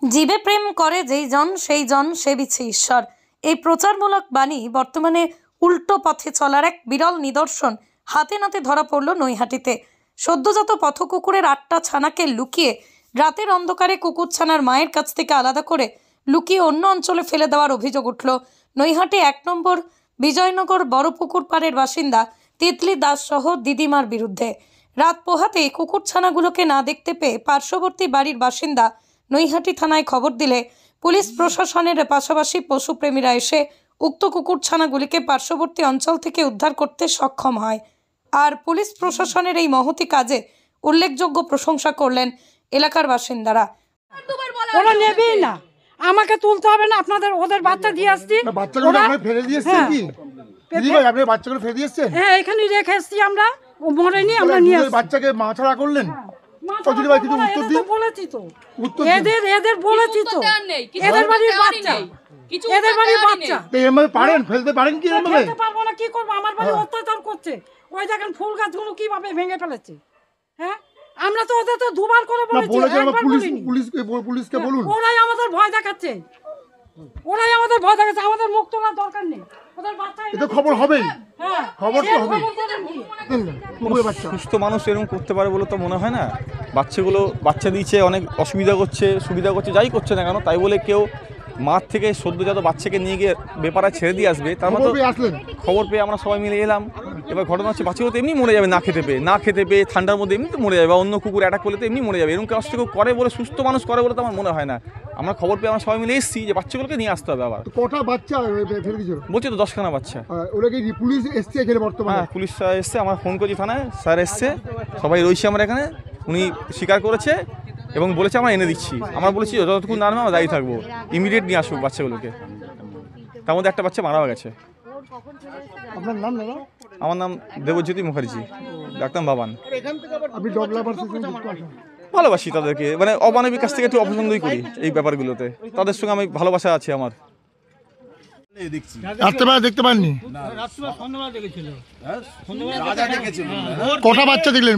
জীবে প্রেম করে যেই জন সেই জন সেবিছে ঈশ্বর। এই প্রচারমূলক বাণী বর্তমানে উল্টো পথে চলার এক বিরল নিদর্শন হাতে নাতে ধরা পড়ল নৈহাটিতে। সদ্যজাত পথকুকুরের 8টা ছানাকে লুকিয়ে রাতের অন্ধকারে কুকুরছানার মায়ের কাছ থেকে আলাদা করে লুকিয়ে অন্য অঞ্চলে ফেলে দেওয়ার অভিযোগ উঠল নৈহাটি 1 নম্বর বিজয়নগর বড়পুকুর পাড়ের বাসিন্দা তিতলি দাস সহ দিদিমার বিরুদ্ধে। রাত পোহাতেই কুকুরছানাগুলোকে না দেখতে পেয়ে পার্শ্ববর্তী বাড়ির বাসিন্দা নৈহাটি থানায় খবর দিলে পুলিশ প্রশাসনের পাশাপাশি পশুপ্রেমীরা এসে উক্ত কুকুরছানাগুলিকে পার্শ্ববর্তী অঞ্চল থেকে উদ্ধার করতে সক্ষম হয়। আর পুলিশ প্রশাসনের এই মহতি কাজে উল্লেখযোগ্য প্রশংসা করলেন এলাকার বাসিন্দারা। ওরা নেবেই না, আমাকে তুলতে হবে না, আপনাদের ওদের বাচ্চা দিয়ে আসছি। বাচ্চাগুলো আপনি ফেলে দিয়েছেন কি দিদি ভাই? আপনি বাচ্চাগুলো ফেলে দিয়েছেন? হ্যাঁ, এখানে রেখে এসছি আমরা, ও মরেনি, আমরা নিয়ে আসছি। বাচ্চাকে মাছাড়া করলেন? দিদি ভাই কিছু উত্তর দিন। বলেছি তো উত্তর এদের বলেছি তো, এদের বাড়ির বাচ্চা, এদের বাড়ির বাচ্চা এমএ পারেন ফেলতে পারেন কি? এমএ ফেলতে পারবো না, কি করব? আমার বাড়ি অত্যাচার করছে। ওই দেখেন ফুল গাছগুলো কিভাবে ভেঙে ফেলেছে। হ্যাঁ, আমরা তো ওদের তো দুবার করে বলেছি, একবার বলিনি। পুলিশকে বলুন। ওরাই আমাদের ভয় দেখাচ্ছে, ওরাই আমাদের ভয় দেখাচ্ছে। আমাদের মুখ তোলার দরকার নেই, ওদের বাচ্চা এটা খবর হবেই। হ্যাঁ, খবর তো হবে। সুস্থ মানুষ এরকম করতে পারে বলে তো মনে হয় না। বাচ্চা দিচ্ছে, অনেক অসুবিধা করছে, সুবিধা করছে, যাই করছে না কেন, তাই বলে কেউ মাঠ থেকে সদ্যজাত বাচ্চাকে নিয়ে গিয়ে বেপারায় ছেড়ে দিয়ে আসবে? তার মতো খবর পেয়ে আমরা সবাই মিলে এলাম। এবার ঘটনা হচ্ছে বাচ্চাগুলো তো এমনি মরে যাবে, না খেতে পেয়ে ঠান্ডার মধ্যে এমনি তো মরে যাবে, বা অন্য কুকুর অ্যাটাক করলে তো এমনি মরে যাবে। এরকম কাজটা কেউ করে বলে, সুস্থ মানুষ করে বলে তো আমার মনে হয় না। আমরা খবর পেয়ে আমরা সবাই মিলে এসেছি যে বাচ্চাগুলোকে নিয়ে আসতে হবে। আবার কটা বাচ্চা ফেলে দিয়েছিল বলছি তো 10খানা বাচ্চা। ওরা কি পুলিশ এসছে এখানে বর্তমানে? হ্যাঁ, পুলিশ এসছে, আমরা ফোন করেছি থানায়, স্যার এসছে, সবাই রয়েছে আমরা এখানে। উনি স্বীকার করেছে এবং বলেছে আমরা এনে দিচ্ছি। আমরা বলেছি যতটুকু না আমরা দায়ী থাকবো, ইমিডিয়েট নিয়ে আসুক বাচ্চাগুলোকে। তার মধ্যে একটা বাচ্চা মারা গেছে। আপনার নাম দাদা? আমার নাম দেবজ্যোতি মুখার্জি, ডাক্তার বাবান। আপনি ডগ লাভার? ভালোবাসি তাদেরকে, মানে অমানবিক কাছ থেকে একটু অপছন্দই করি এই ব্যাপারগুলোতে। তাদের সঙ্গে আমি ভালোবাসা আছে আমার। দেখতে পাননি? কটা বাচ্চা দেখলেন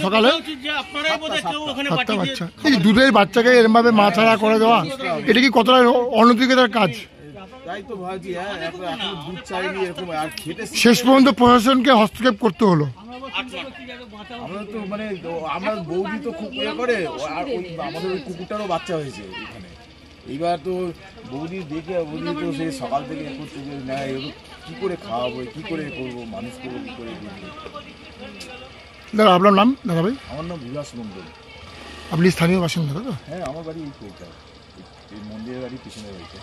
সকালে? 7টা বাচ্চা। এই দুধের বাচ্চাকে এরকম ভাবে মাছাড়া করে দেওয়া, এটা কি কতটা অনৈতিকতার কাজ? শেষ পর্যন্ত প্রশাসনকে হস্তক্ষেপ করতে হলো। আমরা তো মানে আমার বৌদি তো খুব ইয়ে করে, আর আমাদের ওই কুকুরটারও বাচ্চা হয়েছে এখানে। এইবার তো বৌদি দেখে বৌদি তো সেই সকাল থেকে করছে যে না এগুলো কী করে খাওয়াবো, কী করে করবো, মানুষ করবো কী করে। দাদা আপনার নাম? দাদা ভাই আমার নাম বিলাস মন্ডল। আপনি স্থানীয় বাসিন্দা? দাদা হ্যাঁ, আমার বাড়ি এই মন্দিরের বাড়ি পিছনে রয়েছে।